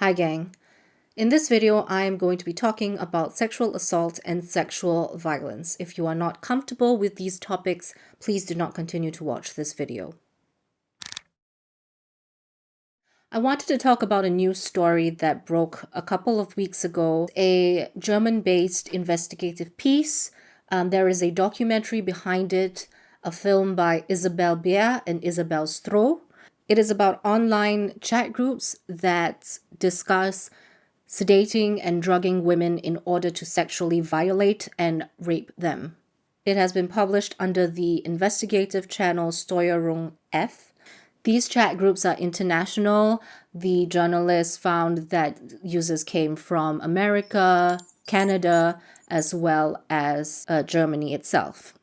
Hi gang. In this video, I am going to be talking about sexual assault and sexual violence. If you are not comfortable with these topics, please do not continue to watch this video. I wanted to talk about a news story that broke a couple of weeks ago, a German-based investigative piece. There is a documentary behind it, a film by Isabel Beer and Isabel Stroh. It is about online chat groups that discuss sedating and drugging women in order to sexually violate and rape them. It has been published under the investigative channel Steuerung F. These chat groups are international. The journalists found that users came from America, Canada, as well as Germany itself.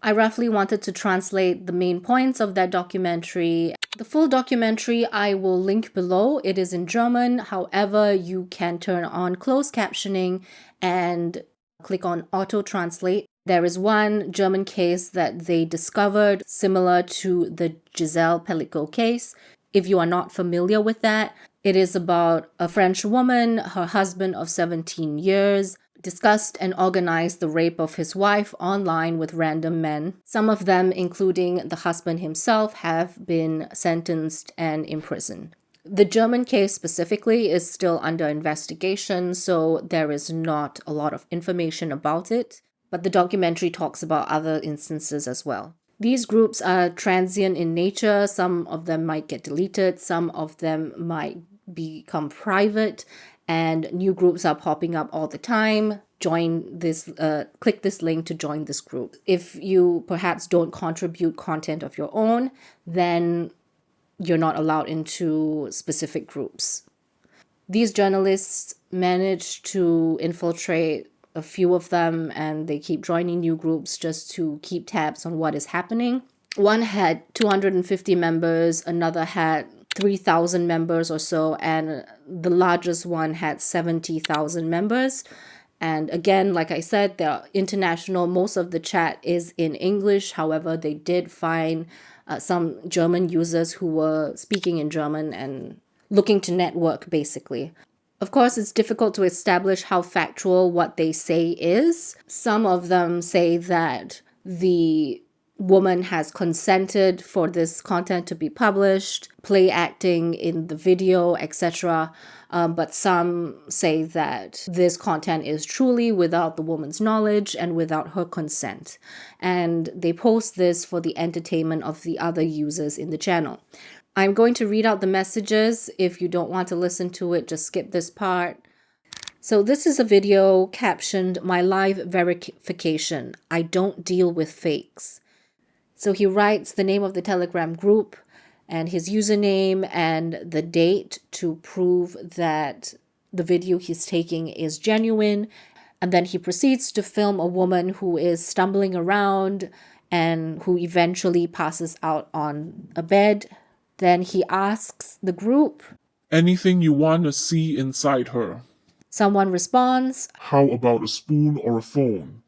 I roughly wanted to translate the main points of that documentary. The full documentary I will link below. It is in German. However, you can turn on closed captioning and click on auto translate. There is one German case that they discovered similar to the Giselle Pellico case. If you are not familiar with that, it is about a French woman, her husband of 17 years, discussed and organized the rape of his wife online with random men. Some of them, including the husband himself, have been sentenced and imprisoned. The German case specifically is still under investigation, so there is not a lot of information about it, but the documentary talks about other instances as well. These groups are transient in nature. Some of them might get deleted, some of them might become private, and new groups are popping up all the time. Join this, click this link to join this group. If you perhaps don't contribute content of your own, then you're not allowed into specific groups. These journalists managed to infiltrate a few of them, and they keep joining new groups just to keep tabs on what is happening. One had 250 members, another had 3,000 members or so, and the largest one had 70,000 members. And again, like I said, they're international. Most of the chat is in English. However, they did find some German users who were speaking in German and looking to network, basically. Of course, it's difficult to establish how factual what they say is. Some of them say that the woman has consented for this content to be published, play acting in the video, etc. But some say that this content is truly without the woman's knowledge and without her consent. And they post this for the entertainment of the other users in the channel. I'm going to read out the messages. If you don't want to listen to it, just skip this part. So this is a video captioned, "My live verification. I don't deal with fakes." So he writes the name of the Telegram group and his username and the date to prove that the video he's taking is genuine. And then he proceeds to film a woman who is stumbling around and who eventually passes out on a bed. Then he asks the group, "Anything you want to see inside her?" Someone responds, "How about a spoon or a phone?"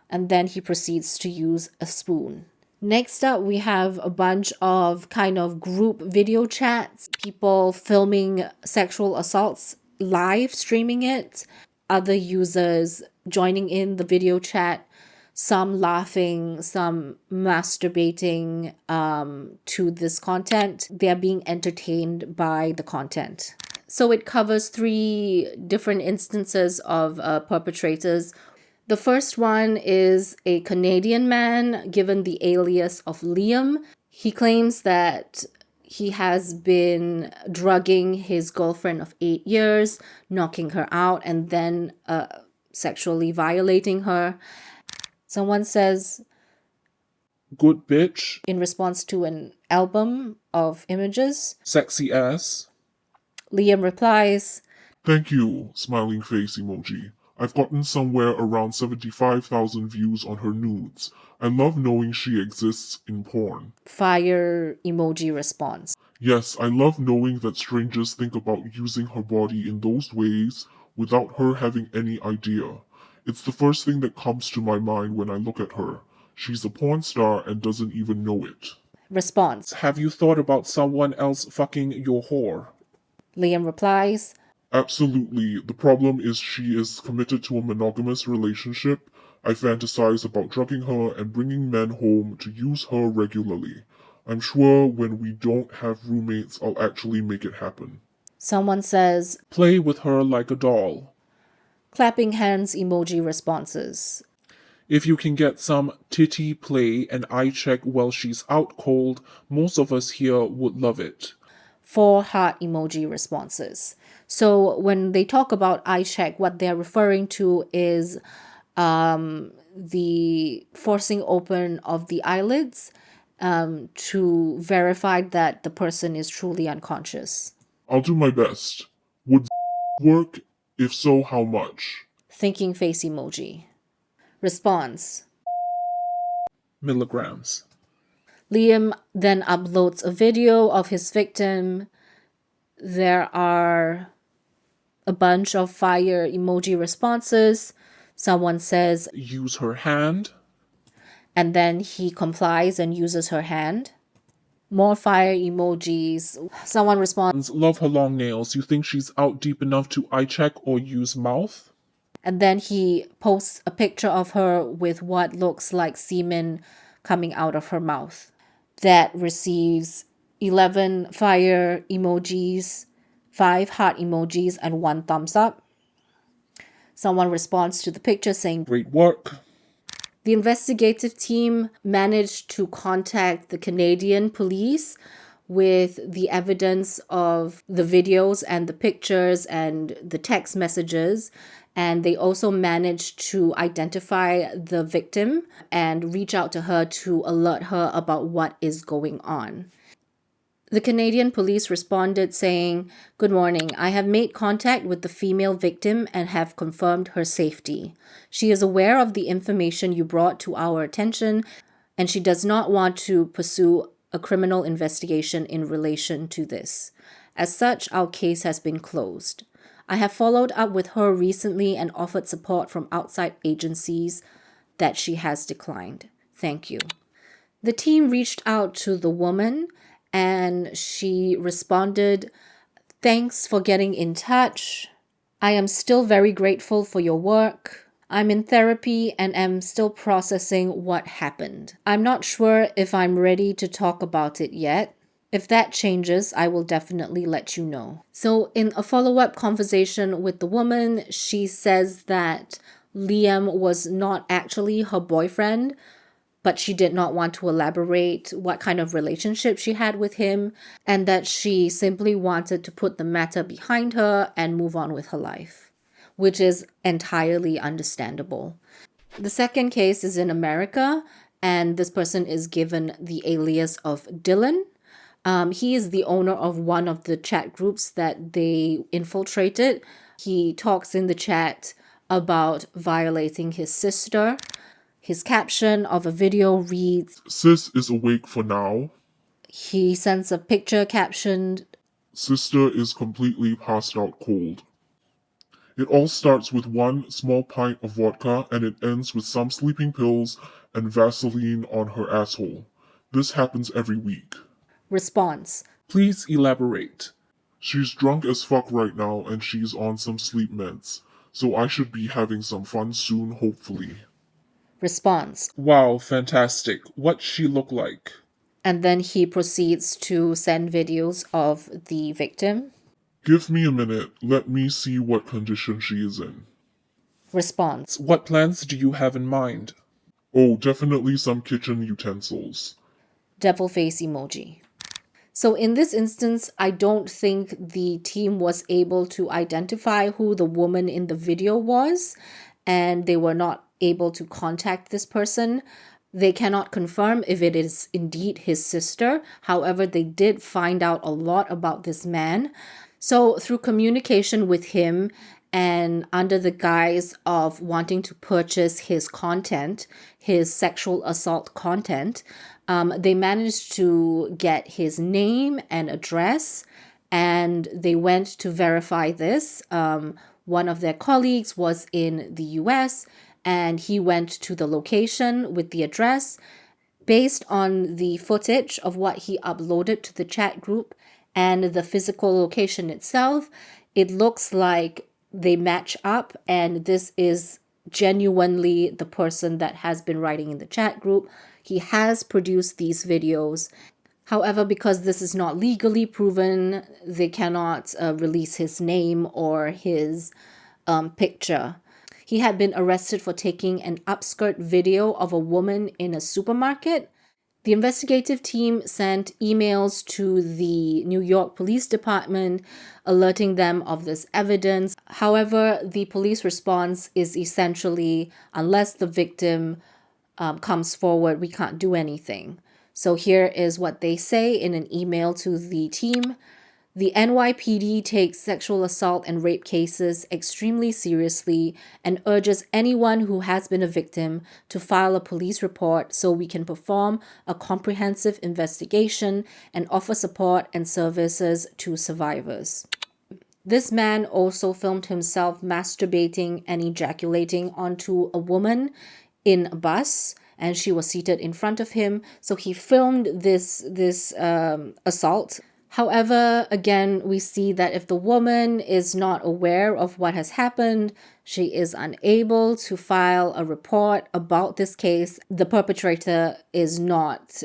And then he proceeds to use a spoon. Next up, we have a bunch of kind of group video chats, people filming sexual assaults, live streaming it, other users joining in the video chat, some laughing, some masturbating to this content. They're being entertained by the content. So it covers 3 different instances of perpetrators. The first one is a Canadian man given the alias of Liam. He claims that he has been drugging his girlfriend of 8 years, knocking her out, and then sexually violating her. Someone says, "Good bitch," in response to an album of images. "Sexy ass." Liam replies, "Thank you," smiling face emoji. "I've gotten somewhere around 75,000 views on her nudes. I love knowing she exists in porn." Fire emoji response. "Yes, I love knowing that strangers think about using her body in those ways without her having any idea. It's the first thing that comes to my mind when I look at her. She's a porn star and doesn't even know it." Response. "Have you thought about someone else fucking your whore?" Liam replies, Absolutely. The problem is she is committed to a monogamous relationship. I fantasize about drugging her and bringing men home to use her regularly. I'm sure when we don't have roommates, I'll actually make it happen. Someone says, Play with her like a doll. clapping hands emoji responses. If you can get some titty play and eye check while she's out cold, most of us here would love it. 4 heart emoji responses. So when they talk about eye check, what they're referring to is the forcing open of the eyelids to verify that the person is truly unconscious. I'll do my best. Would work? If so, how much? Thinking face emoji. Response. Milligrams. Liam then uploads a video of his victim. There are a bunch of fire emoji responses. Someone says, Use her hand. and then he complies and uses her hand. More fire emojis. Someone responds, Love her long nails. You think she's out deep enough to eye check or use mouth? and then he posts a picture of her with what looks like semen coming out of her mouth. That receives 11 fire emojis, 5 heart emojis, and 1 thumbs up. Someone responds to the picture saying, Great work. the investigative team managed to contact the Canadian police with the evidence of the videos and the pictures and the text messages. And they also managed to identify the victim and reach out to her to alert her about what is going on. The Canadian police responded saying, good morning, I have made contact with the female victim and have confirmed her safety. She is aware of the information you brought to our attention, and she does not want to pursue a criminal investigation in relation to this. As such, our case has been closed. I have followed up with her recently and offered support from outside agencies that she has declined. Thank you. The team reached out to the woman and she responded, thanks for getting in touch. I am still very grateful for your work. I'm in therapy and am still processing what happened. I'm not sure if I'm ready to talk about it yet. If that changes, I will definitely let you know. So in a follow-up conversation with the woman, she says that Liam was not actually her boyfriend, but she did not want to elaborate what kind of relationship she had with him, and that she simply wanted to put the matter behind her and move on with her life, which is entirely understandable. The second case is in America, and this person is given the alias of Dylan. He is the owner of one of the chat groups that they infiltrated. He talks in the chat about violating his sister. His caption of a video reads, Sis is awake for now. he sends a picture captioned, Sister is completely passed out cold. It all starts with one small pint of vodka and it ends with some sleeping pills and Vaseline on her asshole. This happens every week. response. Please elaborate. She's drunk as fuck right now and she's on some sleep meds. So I should be having some fun soon, hopefully. Response. Wow, fantastic. What's she look like? And then he proceeds to send videos of the victim. Give me a minute. Let me see what condition she is in. Response. What plans do you have in mind? Oh, definitely some kitchen utensils. Devil face emoji. So in this instance, I don't think the team was able to identify who the woman in the video was, and they were not able to contact this person. They cannot confirm if it is indeed his sister. However, they did find out a lot about this man. So through communication with him and under the guise of wanting to purchase his content, his sexual assault content, they managed to get his name and address, and they went to verify this. One of their colleagues was in the US, and he went to the location with the address. Based on the footage of what he uploaded to the chat group and the physical location itself, It looks like they match up, and this is genuinely the person that has been writing in the chat group. He has produced these videos. However, because this is not legally proven, they cannot release his name or his picture. He had been arrested for taking an upskirt video of a woman in a supermarket. The investigative team sent emails to the New York Police Department alerting them of this evidence. However, the police response is essentially, unless the victim comes forward, we can't do anything. So here is what they say in an email to the team. The NYPD takes sexual assault and rape cases extremely seriously and urges anyone who has been a victim to file a police report so we can perform a comprehensive investigation and offer support and services to survivors. This man also filmed himself masturbating and ejaculating onto a woman in a bus, and she was seated in front of him. So he filmed this assault. However, again, we see that if the woman is not aware of what has happened, she is unable to file a report about this case, the perpetrator is not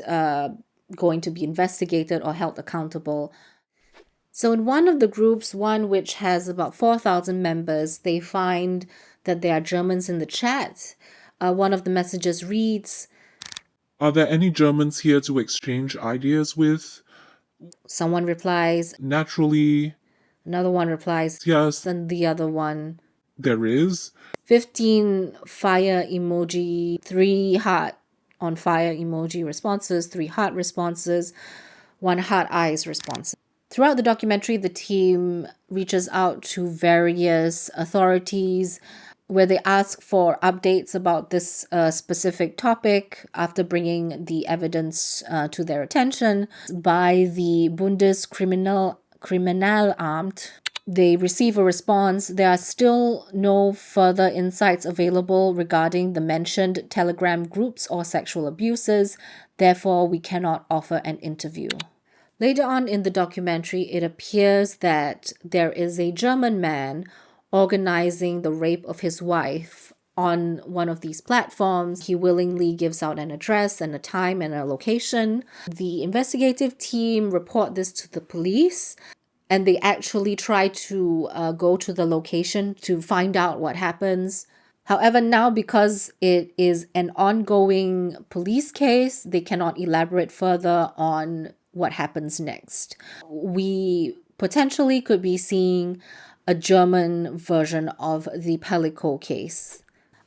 going to be investigated or held accountable. So in one of the groups, one which has about 4,000 members, they find that there are Germans in the chat. One of the messages reads, "Are there any Germans here to exchange ideas with?" Someone replies. "Naturally." Another one replies. "Yes." And the other one. "There is." 15 fire emoji, 3 heart on fire emoji responses, 3 heart responses, 1 heart eyes response. Throughout the documentary, the team reaches out to various authorities where they ask for updates about this specific topic after bringing the evidence to their attention by the Bundeskriminalamt. They receive a response. There are still no further insights available regarding the mentioned Telegram groups or sexual abuses. Therefore, we cannot offer an interview. Later on in the documentary, it appears that there is a German man organizing the rape of his wife on one of these platforms. He willingly gives out an address and a time and a location. The investigative team report this to the police, and they actually try to go to the location to find out what happens. However, now because it is an ongoing police case, they cannot elaborate further on what happens next. We potentially could be seeing a German version of the Pellico case.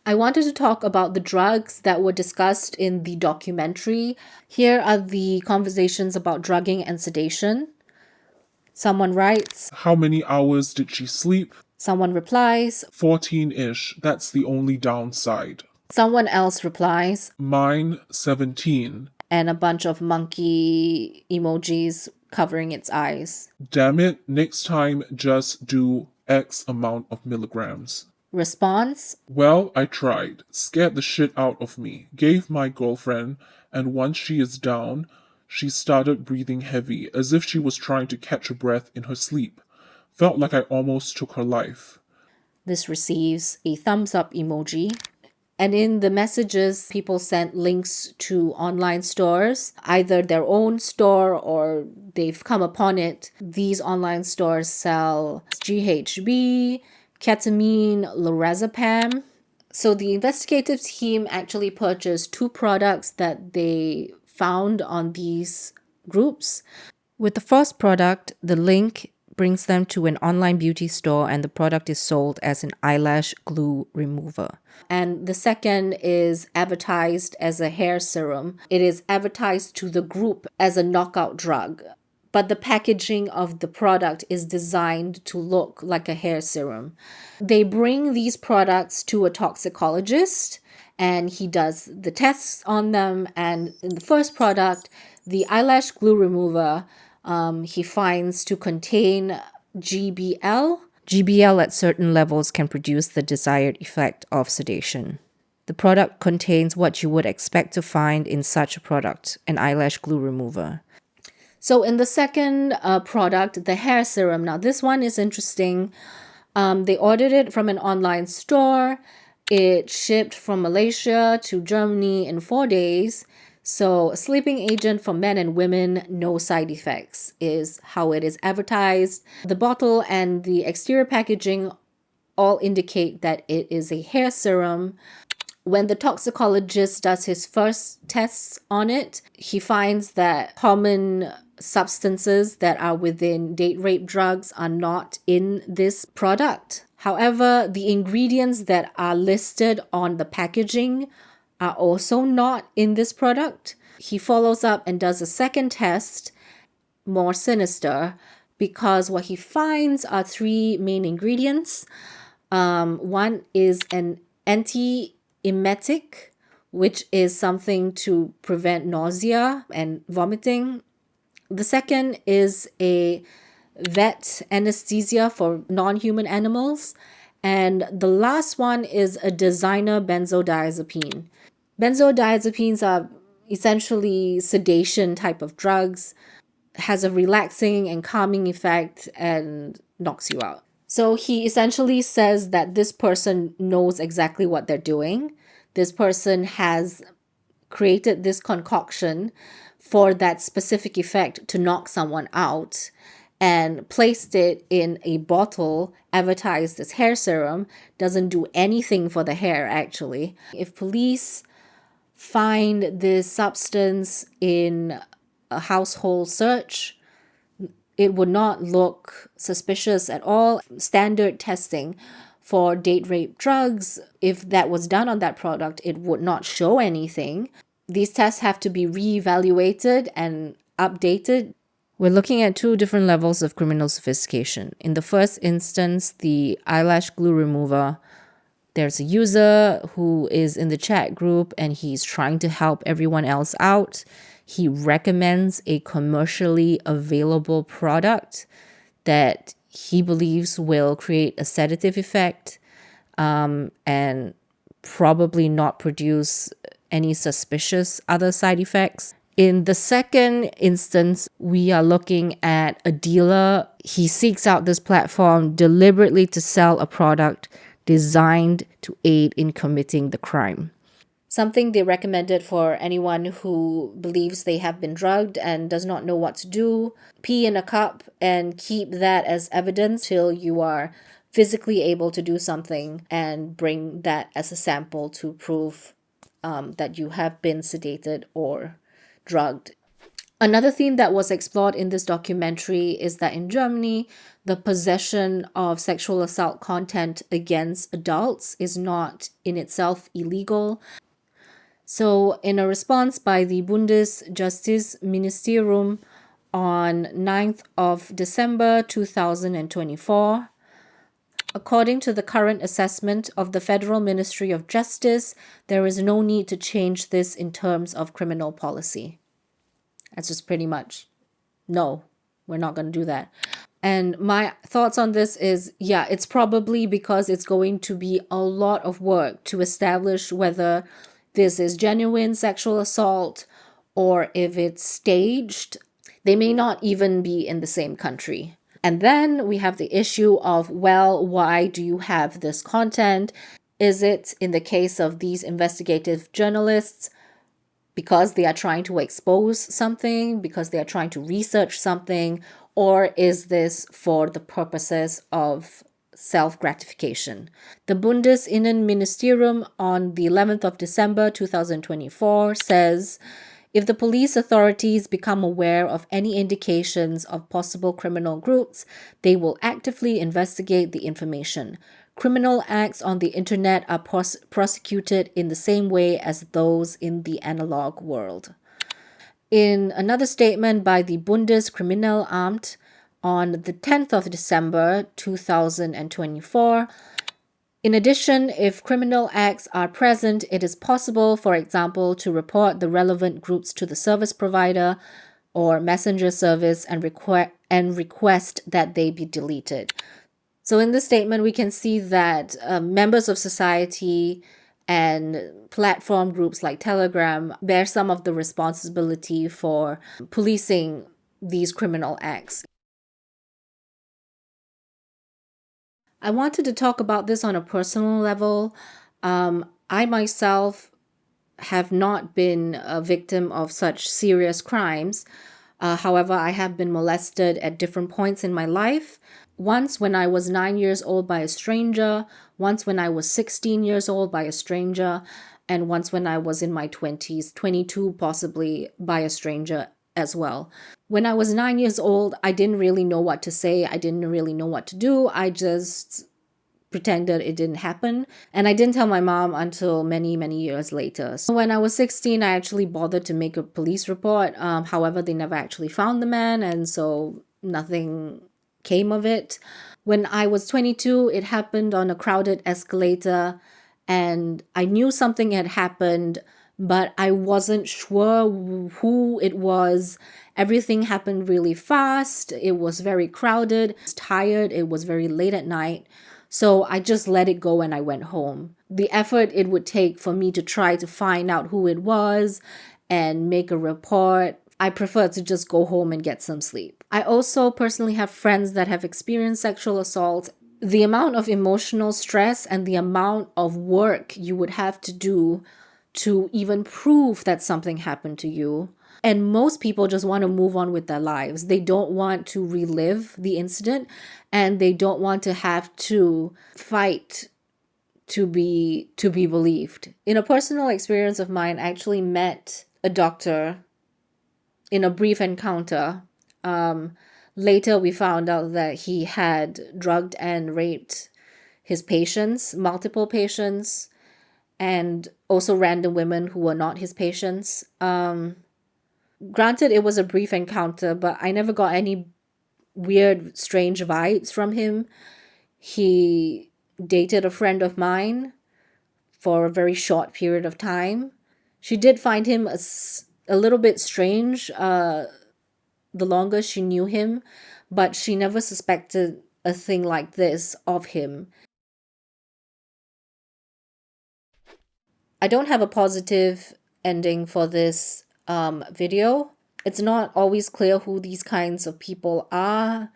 I wanted to talk about the drugs that were discussed in the documentary. Here are the conversations about drugging and sedation. Someone writes, "How many hours did she sleep?" Someone replies, 14-ish. That's the only downside." Someone else replies, "Mine, 17. And a bunch of monkey emojis covering its eyes. "Damn it, next time just do X amount of milligrams." Response, "Well, I tried. Scared the shit out of me. Gave my girlfriend, and once she is down, she started breathing heavy, as if she was trying to catch her breath in her sleep. Felt like I almost took her life." This receives a thumbs up emoji. And in the messages, people sent links to online stores, either their own store or they've come upon it. These online stores sell GHB, ketamine, lorazepam. So the investigative team actually purchased 2 products that they found on these groups. With the first product, the link brings them to an online beauty store and the product is sold as an eyelash glue remover. And the second is advertised as a hair serum. It is advertised to the group as a knockout drug, but the packaging of the product is designed to look like a hair serum. They bring these products to a toxicologist and he does the tests on them. And in the first product, the eyelash glue remover, he finds to contain GBL. GBL at certain levels can produce the desired effect of sedation. The product contains what you would expect to find in such a product, an eyelash glue remover. So in the second product, the hair serum, now this one is interesting. They ordered it from an online store. It shipped from Malaysia to Germany in 4 days. So, a sleeping agent for men and women, no side effects, is how it is advertised. The bottle and the exterior packaging all indicate that it is a hair serum. When the toxicologist does his first tests on it, he finds that common substances that are within date rape drugs are not in this product. However, the ingredients that are listed on the packaging are also not in this product. He follows up and does a second test, more sinister, because what he finds are three main ingredients. One is an antiemetic, which is something to prevent nausea and vomiting. The second is a vet anesthesia for non-human animals. And the last one is a designer benzodiazepine. Benzodiazepines are essentially sedation type of drugs, has a relaxing and calming effect and knocks you out. So he essentially says that this person knows exactly what they're doing. This person has created this concoction for that specific effect to knock someone out and placed it in a bottle advertised as hair serum. Doesn't do anything for the hair, actually. If police find this substance in a household search, it would not look suspicious at all. Standard testing for date rape drugs, if that was done on that product, it would not show anything. These tests have to be reevaluated and updated. We're looking at two different levels of criminal sophistication. In the first instance, the eyelash glue remover. There's a user who is in the chat group and he's trying to help everyone else out. He recommends a commercially available product that he believes will create a sedative effect and probably not produce any suspicious other side effects. In the second instance, we are looking at a dealer. He seeks out this platform deliberately to sell a product designed to aid in committing the crime. Something they recommended for anyone who believes they have been drugged and does not know what to do. Pee in a cup and keep that as evidence till you are physically able to do something, and bring that as a sample to prove that you have been sedated or drugged. Another theme that was explored in this documentary is that in Germany, the possession of sexual assault content against adults is not in itself illegal. So, in a response by the Bundesjustizministerium on 9th of December 2024, according to the current assessment of the Federal Ministry of Justice, there is no need to change this in terms of criminal policy. That's just pretty much, no, we're not going to do that. And my thoughts on this is, yeah, it's probably because it's going to be a lot of work to establish whether this is genuine sexual assault or if it's staged. They may not even be in the same country. And then we have the issue of, well, why do you have this content? Is it, in the case of these investigative journalists, because they are trying to expose something, because they are trying to research something, or is this for the purposes of self-gratification? The Bundesinnenministerium on the 11th of December 2024 says, if the police authorities become aware of any indications of possible criminal groups, they will actively investigate the information. Criminal acts on the internet are prosecuted in the same way as those in the analog world. In another statement by the Bundeskriminalamt on the 10th of December 2024, in addition, if criminal acts are present, it is possible, for example, to report the relevant groups to the service provider or messenger service and request that they be deleted. So in this statement, we can see that members of society and platform groups like Telegram bear some of the responsibility for policing these criminal acts. I wanted to talk about this on a personal level. I myself have not been a victim of such serious crimes. However, I have been molested at different points in my life. Once when I was 9 years old by a stranger, once when I was 16 years old by a stranger, and once when I was in my 20s, 22 possibly, by a stranger as well. When I was 9 years old, I didn't really know what to say. I didn't really know what to do. I just pretended it didn't happen. And I didn't tell my mom until many, many years later. So when I was 16, I actually bothered to make a police report. However, they never actually found the man, and so nothing came of it. When I was 22, it happened on a crowded escalator, and I knew something had happened, but I wasn't sure who it was. Everything happened really fast. It was very crowded. I was tired. It was very late at night. So I just let it go and I went home. The effort it would take for me to try to find out who it was and make a report, I prefer to just go home and get some sleep. I also personally have friends that have experienced sexual assault. The amount of emotional stress and the amount of work you would have to do to even prove that something happened to you. And most people just want to move on with their lives. They don't want to relive the incident, and they don't want to have to fight to be believed. In a personal experience of mine, I actually met a doctor in a brief encounter. Later, we found out that he had drugged and raped his patients, multiple patients, and also random women who were not his patients. Granted, it was a brief encounter, but I never got any weird, strange vibes from him. He dated a friend of mine for a very short period of time. She did find him a little bit strange the longer she knew him, but she never suspected a thing like this of him. I don't have a positive ending for this video. It's not always clear who these kinds of people are.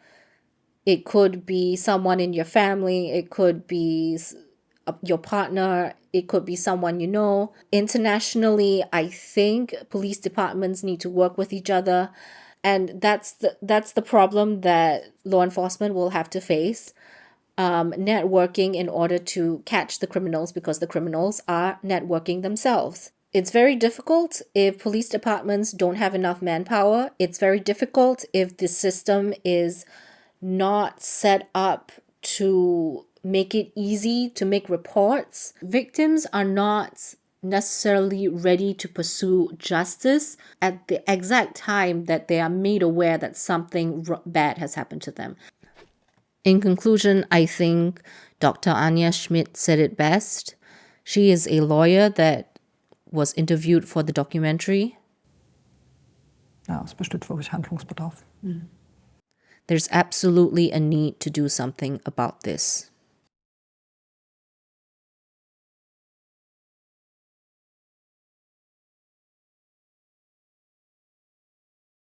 It could be someone in your family. It could be your partner. It could be someone you know. Internationally, I think police departments need to work with each other. And that's the problem that law enforcement will have to face. Networking in order to catch the criminals, because the criminals are networking themselves. It's very difficult if police departments don't have enough manpower. It's very difficult if the system is not set up to make it easy to make reports. Victims are not necessarily ready to pursue justice at the exact time that they are made aware that something bad has happened to them. In conclusion, I think Dr. Anja Schmidt said it best. She is a lawyer that was interviewed for the documentary. Ja, es besteht wirklich Handlungsbedarf. There's absolutely a need to do something about this.